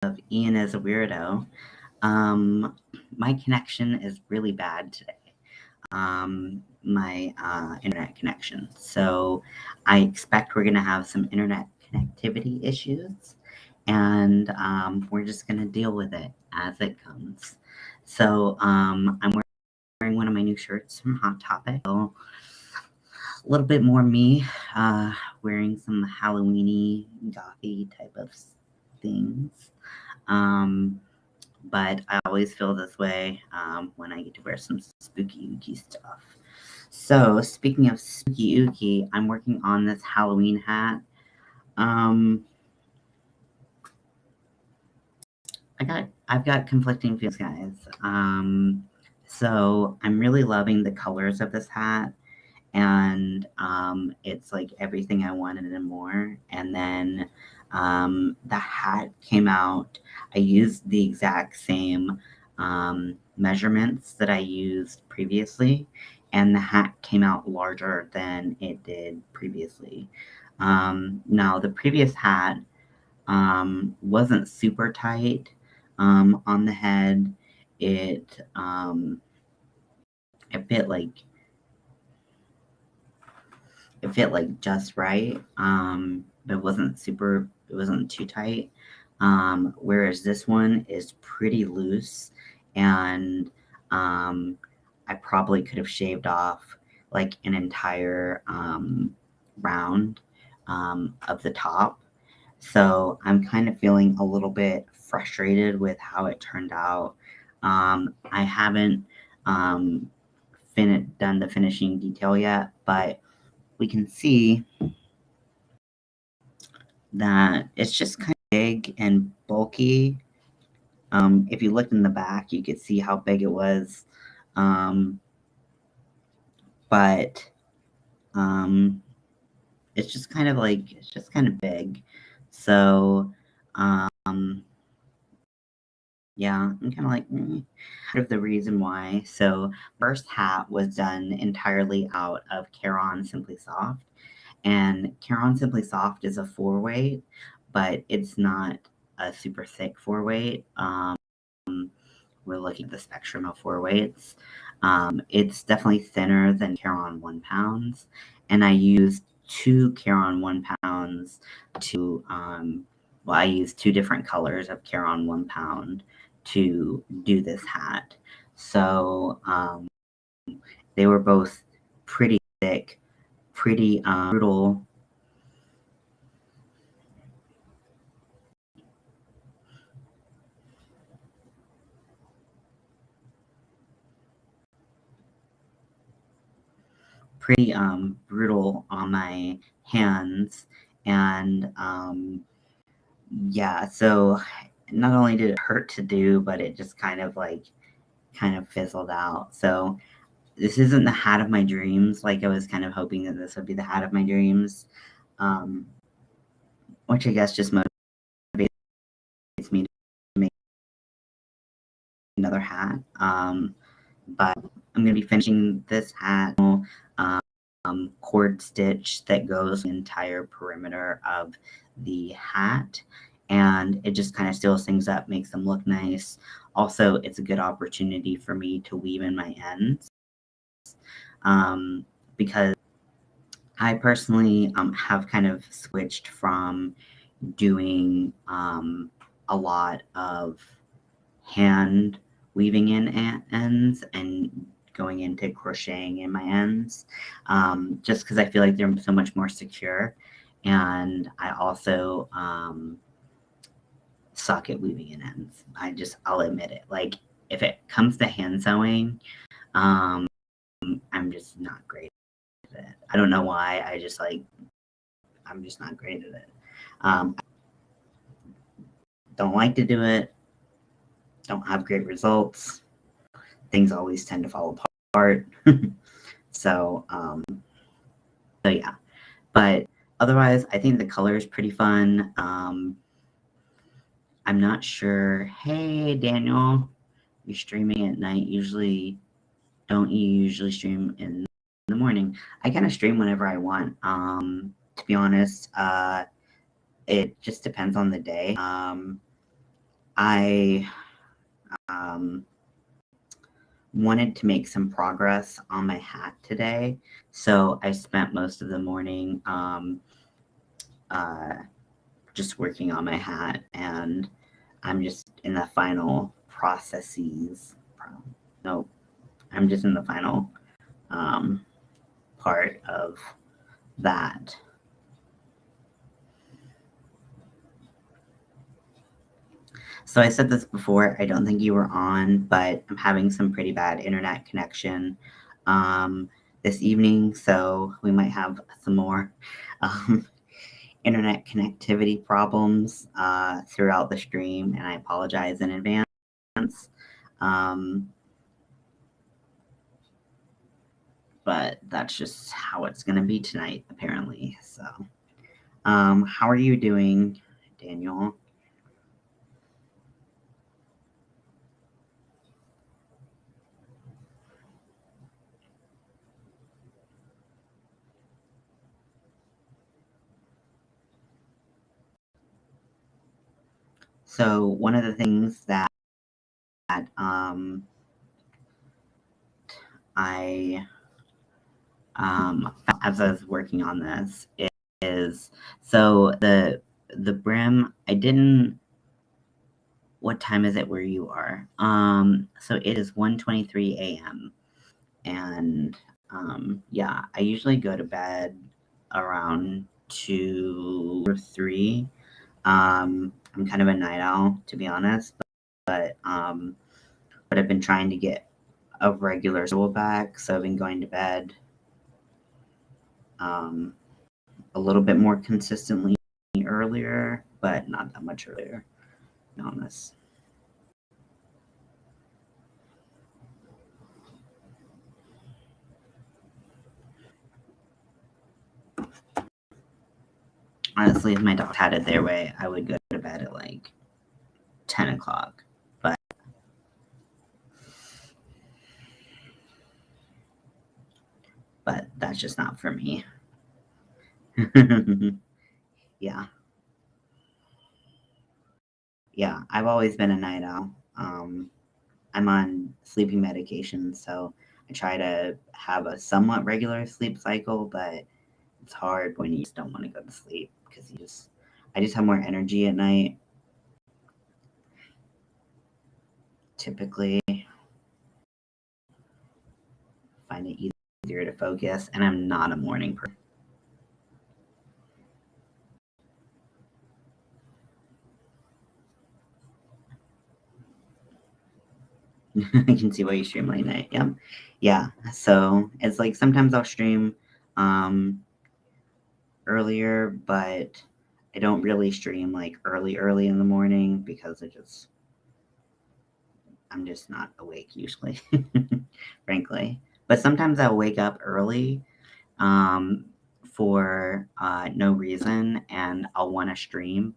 of Ian as a weirdo. Um, my connection is really bad today. My internet connection. So I expect we're going to have some internet connectivity issues, and we're just going to deal with it as it comes. So I'm wearing one of my new shirts from Hot Topic. So a little bit more me, wearing some Halloweeny, gothy type of things. Um, but I always feel this way when I get to wear some spooky ooky stuff. So speaking of spooky ooky, I'm working on this Halloween hat. Um, I've got conflicting feelings, guys. So I'm really loving the colors of this hat, and it's like everything I wanted and more. And then the hat came out. I used the exact same measurements that I used previously, and the hat came out larger than it did previously. Now, the previous hat wasn't super tight on the head. It it fit like just right, but it wasn't too tight. Whereas this one is pretty loose, and I probably could have shaved off like an entire round of the top. So I'm kind of feeling a little bit frustrated with how it turned out. I haven't done the finishing detail yet, but we can see that it's just kind of big and bulky. If you looked in the back, you could see how big it was. But it's just kind of big. So, yeah, I'm kind of like, Part of the reason why. So, first hat was done entirely out of Caron Simply Soft. And Caron Simply Soft is a 4-weight, but it's not a super thick 4-weight. We're looking at the spectrum of 4-weights. It's definitely thinner than Caron 1 pounds, and I used 2 Caron 1 pounds to, I used 2 different colors of Caron 1 pound to do this hat. So they were both pretty thick, pretty brutal. Pretty brutal on my hands, and yeah, so not only did it hurt to do, but it just kind of fizzled out. So this isn't the hat of my dreams. Like, I was kind of hoping that this would be the hat of my dreams, which I guess just motivates me to make another hat. But I'm going to be finishing this hat, cord stitch that goes the entire perimeter of the hat, and it just kind of steals things up, makes them look nice. Also, it's a good opportunity for me to weave in my ends, because I personally have kind of switched from doing a lot of hand weaving in ends and going into crocheting in my ends, just because I feel like they're so much more secure. And I also suck at weaving in ends. I'll admit it. Like, if it comes to hand sewing, I'm just not great at it. I don't know why. I'm just not great at it. Don't like to do it. Don't have great results. Things always tend to fall apart. So yeah. But otherwise, I think the color is pretty fun. I'm not sure. Hey, Daniel, you're streaming at night. Don't you usually stream in the morning? I kind of stream whenever I want. To be honest, it just depends on the day. I wanted to make some progress on my hat today, so I spent most of the morning just working on my hat, and I'm just in the final processes. No, I'm just in the final part of that. So I said this before, I don't think you were on, but I'm having some pretty bad internet connection this evening, so we might have some more internet connectivity problems throughout the stream, and I apologize in advance. But that's just how it's going to be tonight, apparently. So, how are you doing, Daniel? So, one of the things that I as I was working on this is so the brim. I didn't. What time is it where you are? So it is 1:23 a.m. and yeah, I usually go to bed around 2 or 3. I'm kind of a night owl, to be honest, but I've been trying to get a regular schedule back, so I've been going to bed a little bit more consistently earlier, but not that much earlier, to be honest. Honestly, if my dog had it their way, I would go to bed at like 10 o'clock. But that's just not for me. Yeah. Yeah, I've always been a night owl. I'm on sleeping medication, so I try to have a somewhat regular sleep cycle, but it's hard when you just don't want to go to sleep because I just have more energy at night. Typically, find it easier to focus, and I'm not a morning person. I can see why you stream late night. Yep. Yeah. So it's like sometimes I'll stream earlier, but I don't really stream like early in the morning because I'm just not awake usually, frankly. But sometimes I'll wake up early for no reason, and I'll want to stream,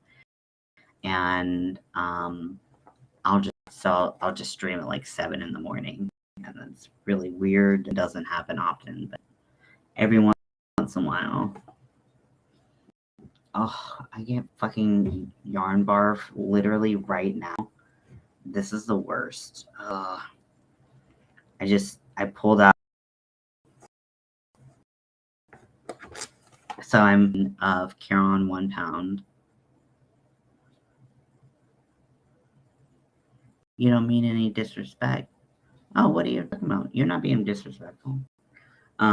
and I'll just stream at like 7 in the morning, and that's really weird. It doesn't happen often, but every once in a while. Oh, I get fucking yarn barf literally right now. This is the worst. I pulled out. So I'm of Caron 1 pound. You don't mean any disrespect. Oh, what are you talking about? You're not being disrespectful. So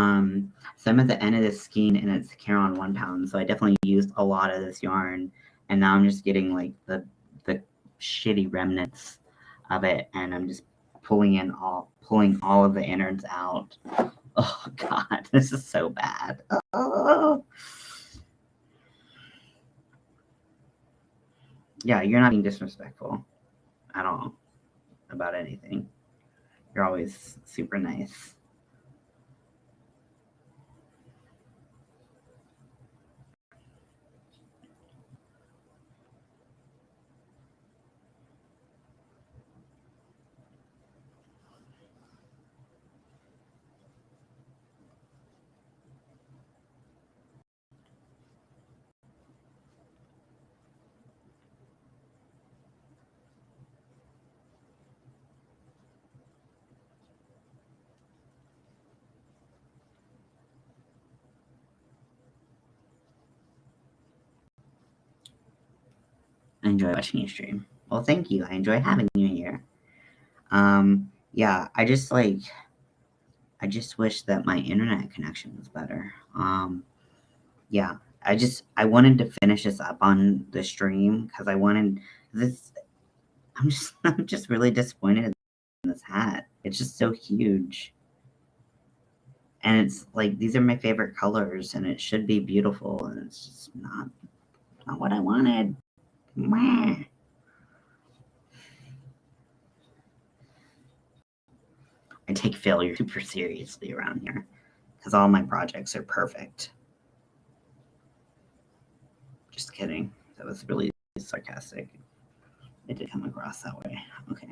I'm at the end of this skein and it's Caron 1 pound. So I definitely used a lot of this yarn, and now I'm just getting like the shitty remnants of it, and I'm just pulling all of the innards out. Oh god, this is so bad. Oh. Yeah, you're not being disrespectful at all about anything. You're always super nice. enjoy watching you stream. Well, thank you. I enjoy having you here. Yeah, I just wish that my internet connection was better. Yeah, I wanted to finish this up on the stream because I wanted this. I'm just really disappointed in this hat. It's just so huge. And it's like these are my favorite colors and it should be beautiful and it's just not what I wanted. Meh. I take failure super seriously around here because all my projects are perfect. Just kidding. That was really sarcastic. It did come across that way. Okay.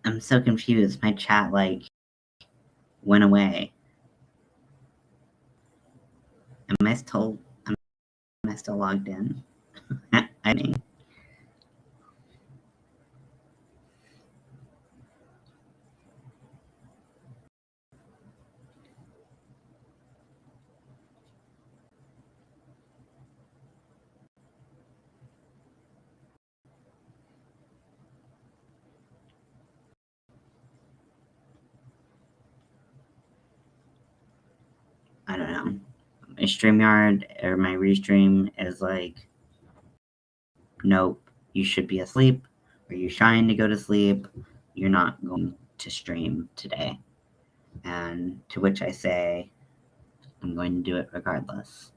I'm so confused. My chat went away. Am I still logged in? I mean, I don't know. My StreamYard or my restream is like, nope, you should be asleep. Are you trying to go to sleep? You're not going to stream today. And to which I say, I'm going to do it regardless.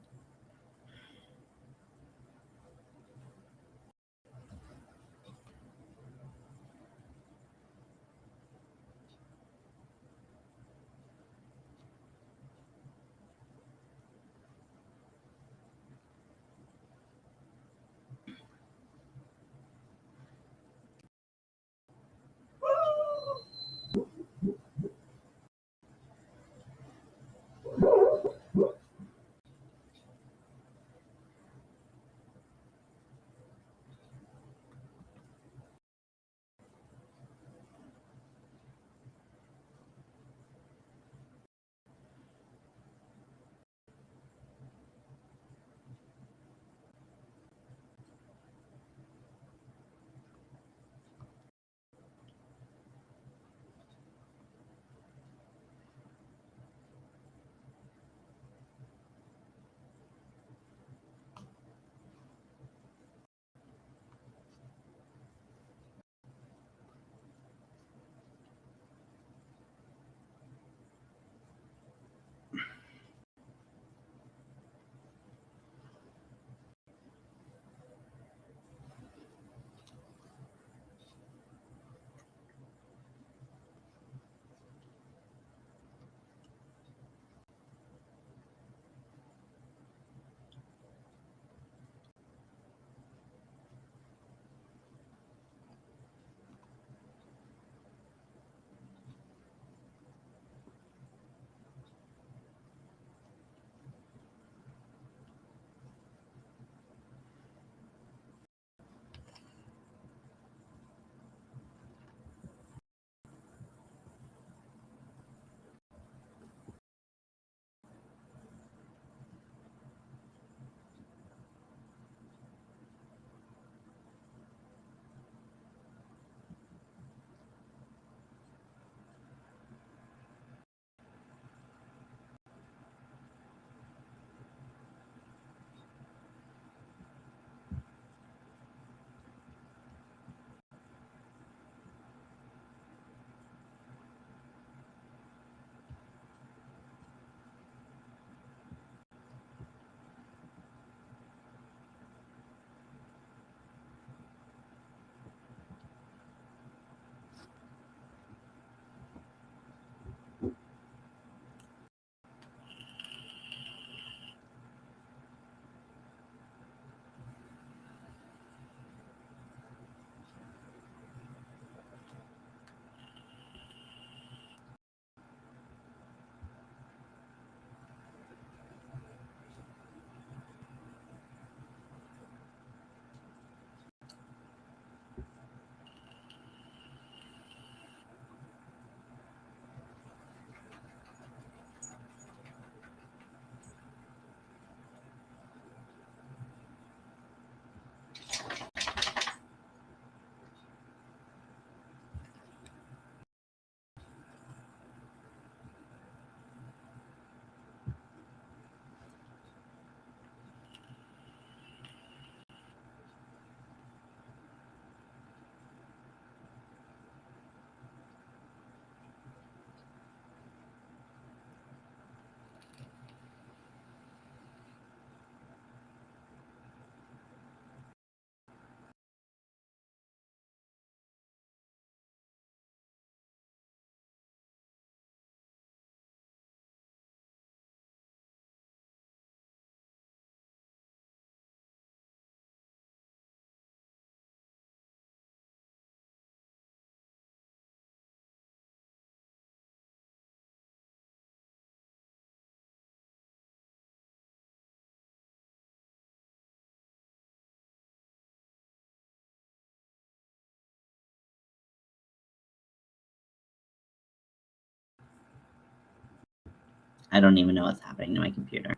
I don't even know what's happening to my computer.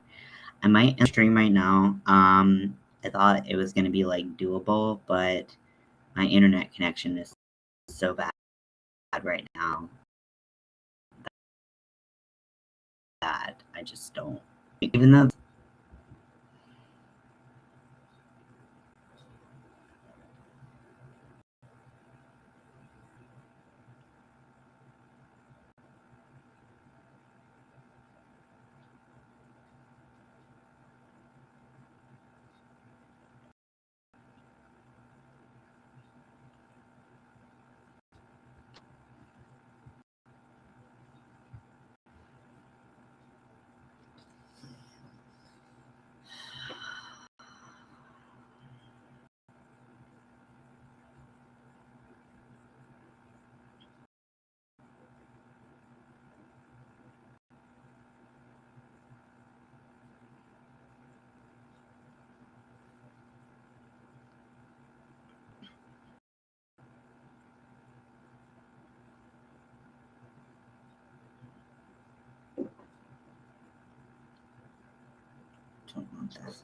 I might end stream right now. I thought it was gonna be like doable, but my internet connection is so bad right now that I just don't. Even though I don't want this.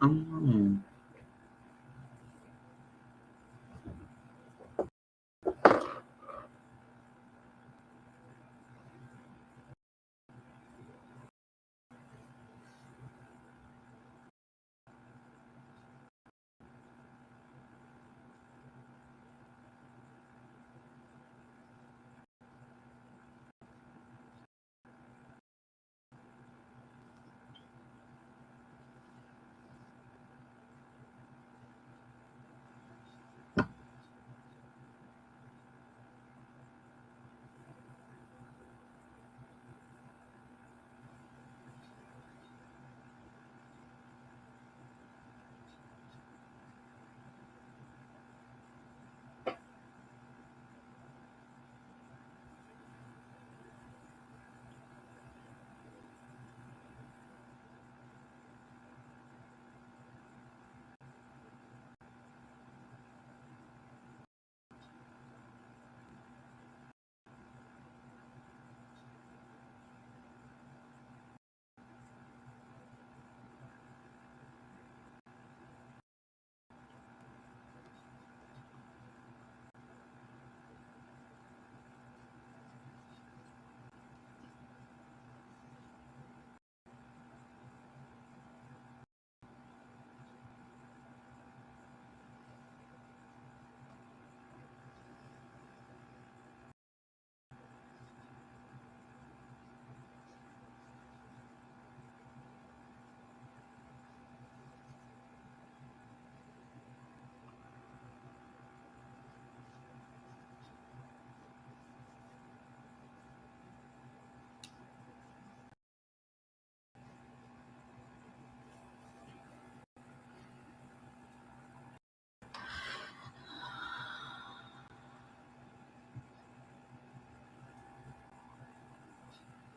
Oh no.